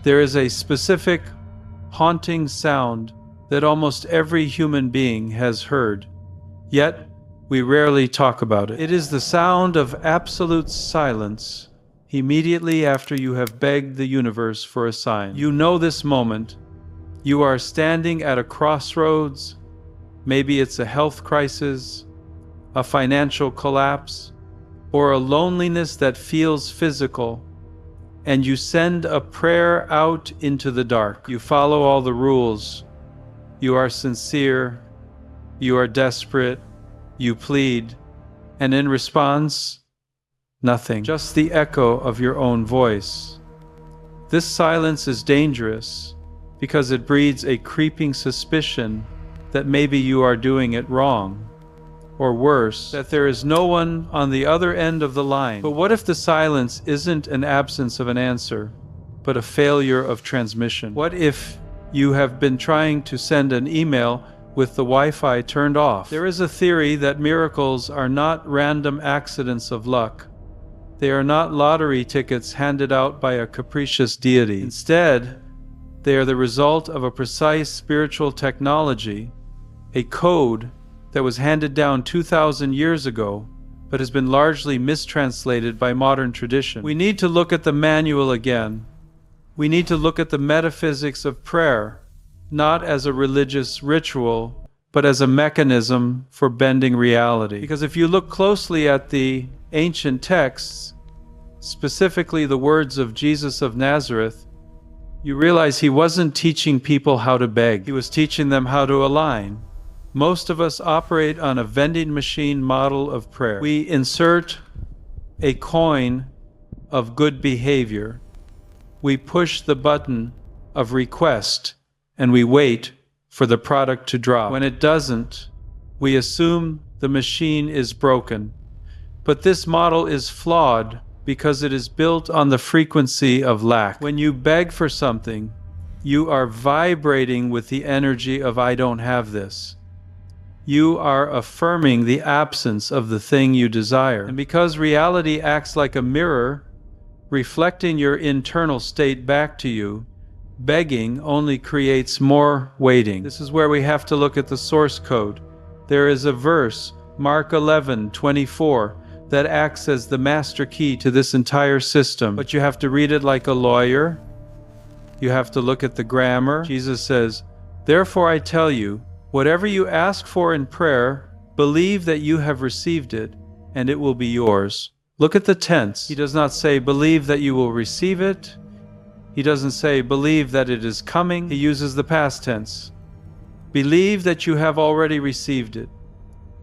There is a specific, haunting sound that almost every human being has heard, yet we rarely talk about it. It is the sound of absolute silence immediately after you have begged the universe for a sign. You know this moment. You are standing at a crossroads. Maybe it's a health crisis, a financial collapse, or a loneliness that feels physical, and you send a prayer out into the dark. You follow all the rules. You are sincere. You are desperate. You plead. And in response, nothing. Just the echo of your own voice. This silence is dangerous because it breeds a creeping suspicion that maybe you are doing it wrong. Or worse, that there is no one on the other end of the line. But what if the silence isn't an absence of an answer, but a failure of transmission? What if you have been trying to send an email with the Wi-Fi turned off? There is a theory that miracles are not random accidents of luck. They are not lottery tickets handed out by a capricious deity. Instead, they are the result of a precise spiritual technology, a code that was handed down 2,000 years ago, but has been largely mistranslated by modern tradition. We need to look at the manual again. We need to look at the metaphysics of prayer, not as a religious ritual, but as a mechanism for bending reality. Because if you look closely at the ancient texts, specifically the words of Jesus of Nazareth, you realize he wasn't teaching people how to beg. He was teaching them how to align. Most of us operate on a vending machine model of prayer. We insert a coin of good behavior. We push the button of request, and we wait for the product to drop. When it doesn't, we assume the machine is broken. But this model is flawed because it is built on the frequency of lack. When you beg for something, you are vibrating with the energy of "I don't have this." You are affirming the absence of the thing you desire. And because reality acts like a mirror, reflecting your internal state back to you, begging only creates more waiting. This is where we have to look at the source code. There is a verse, Mark 11:24, that acts as the master key to this entire system. But you have to read it like a lawyer. You have to look at the grammar. Jesus says, "Therefore I tell you, whatever you ask for in prayer, believe that you have received it, and it will be yours." Look at the tense. He does not say, "Believe that you will receive it." He doesn't say, "Believe that it is coming." He uses the past tense. Believe that you have already received it.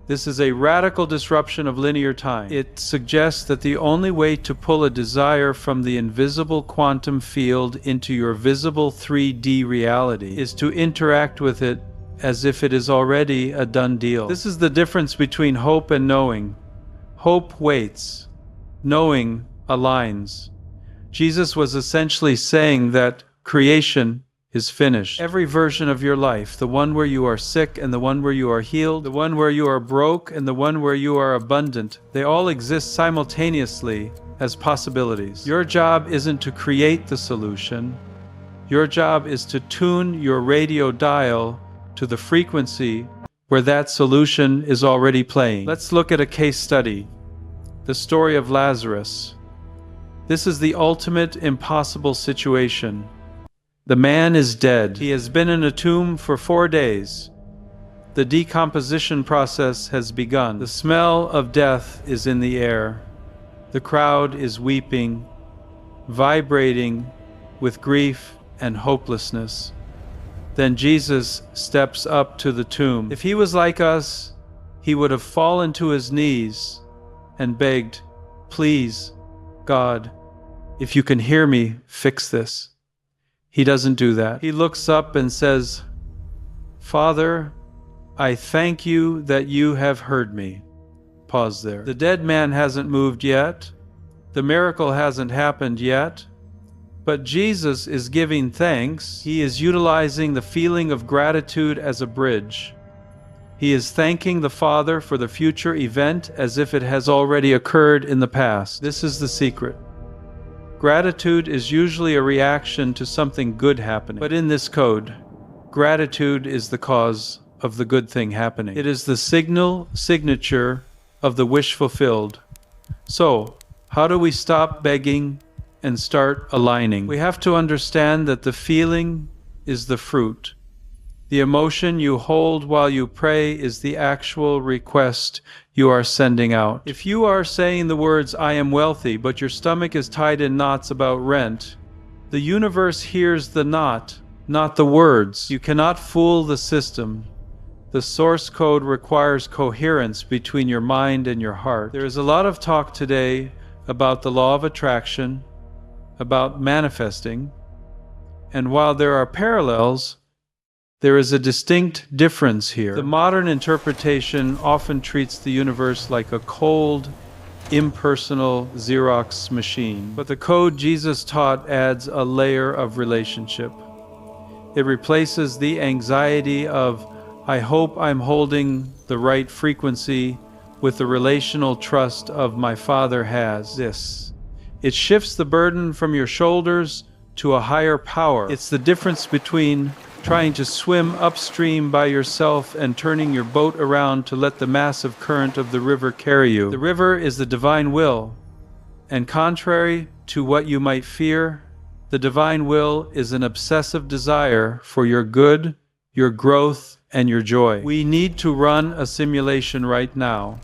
This is a radical disruption of linear time. It suggests that the only way to pull a desire from the invisible quantum field into your visible 3D reality is to interact with it as if it is already a done deal. This is the difference between hope and knowing. Hope waits. Knowing aligns. Jesus was essentially saying that creation is finished. Every version of your life, the one where you are sick and the one where you are healed, the one where you are broke and the one where you are abundant, they all exist simultaneously as possibilities. Your job isn't to create the solution. Your job is to tune your radio dial to the frequency where that solution is already playing. Let's look at a case study. The story of Lazarus. This is the ultimate impossible situation. The man is dead. He has been in a tomb for 4 days. The decomposition process has begun. The smell of death is in the air. The crowd is weeping, vibrating with grief and hopelessness. Then Jesus steps up to the tomb. If he was like us, he would have fallen to his knees and begged, "Please, God, if you can hear me, fix this." He doesn't do that. He looks up and says, "Father, I thank you that you have heard me." Pause there. The dead man hasn't moved yet. The miracle hasn't happened yet. But Jesus is giving thanks. He is utilizing the feeling of gratitude as a bridge. He is thanking the Father for the future event as if it has already occurred in the past. This is the secret. Gratitude is usually a reaction to something good happening. But in this code, gratitude is the cause of the good thing happening. It is the signature of the wish fulfilled. So, how do we stop begging and start aligning? We have to understand that the feeling is the fruit. The emotion you hold while you pray is the actual request you are sending out. If you are saying the words, "I am wealthy," but your stomach is tied in knots about rent, the universe hears the knot, not the words. You cannot fool the system. The source code requires coherence between your mind and your heart. There is a lot of talk today about the law of attraction, about manifesting, and while there are parallels, there is a distinct difference here. The modern interpretation often treats the universe like a cold, impersonal Xerox machine. But the code Jesus taught adds a layer of relationship. It replaces the anxiety of, "I hope I'm holding the right frequency," with the relational trust of, "My Father has this." It shifts the burden from your shoulders to a higher power. It's the difference between trying to swim upstream by yourself and turning your boat around to let the massive current of the river carry you. The river is the divine will, and contrary to what you might fear, the divine will is an obsessive desire for your good, your growth, and your joy. We need to run a simulation right now.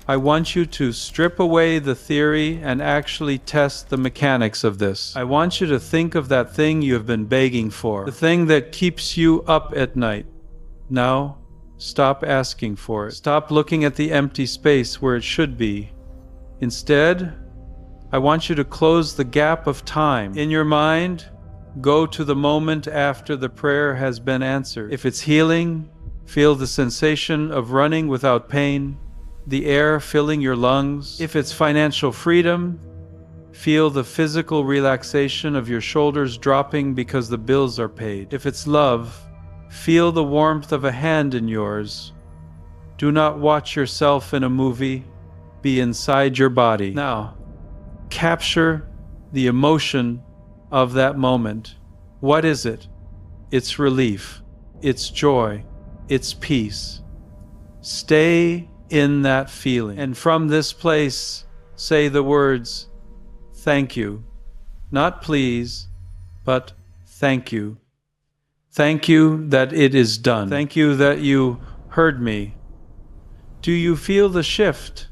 I want you to strip away the theory and actually test the mechanics of this. I want you to think of that thing you have been begging for, the thing that keeps you up at night. Now, stop asking for it. Stop looking at the empty space where it should be. Instead, I want you to close the gap of time. In your mind, go to the moment after the prayer has been answered. If it's healing, feel the sensation of running without pain, the air filling your lungs. If it's financial freedom, feel the physical relaxation of your shoulders dropping because the bills are paid. If it's love, feel the warmth of a hand in yours. Do not watch yourself in a movie, be inside your body. Now, capture the emotion of that moment. What is it? It's relief, it's joy, it's peace. Stay in that feeling. And from this place, say the words, "Thank you." Not please, but thank you. Thank you that it is done. Thank you that you heard me. Do you feel the shift?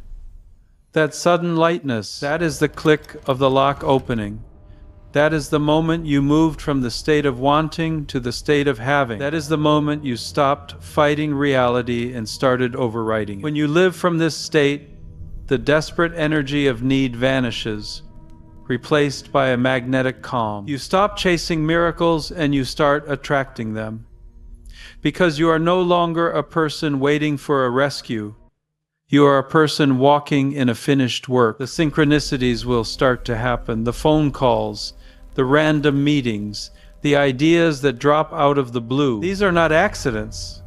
That sudden lightness, that is the click of the lock opening. That is the moment you moved from the state of wanting to the state of having. That is the moment you stopped fighting reality and started overriding it. When you live from this state, the desperate energy of need vanishes, replaced by a magnetic calm. You stop chasing miracles and you start attracting them. Because you are no longer a person waiting for a rescue. You are a person walking in a finished work. The synchronicities will start to happen, the phone calls, the random meetings, the ideas that drop out of the blue. These are not accidents.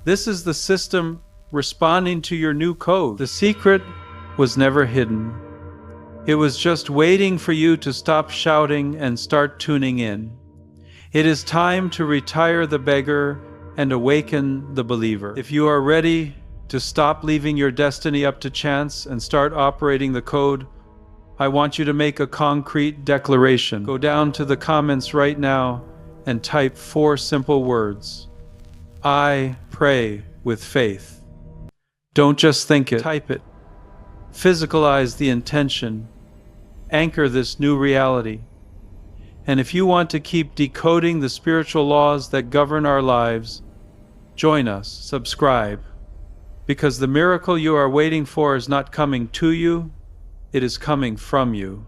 This is the system responding to your new code. The secret was never hidden. It was just waiting for you to stop shouting and start tuning in. It is time to retire the beggar and awaken the believer. If you are ready to stop leaving your destiny up to chance and start operating the code, I want you to make a concrete declaration. Go down to the comments right now and type 4 simple words. I pray with faith. Don't just think it, type it. Physicalize the intention. Anchor this new reality. And if you want to keep decoding the spiritual laws that govern our lives, join us, subscribe. Because the miracle you are waiting for is not coming to you, it is coming from you.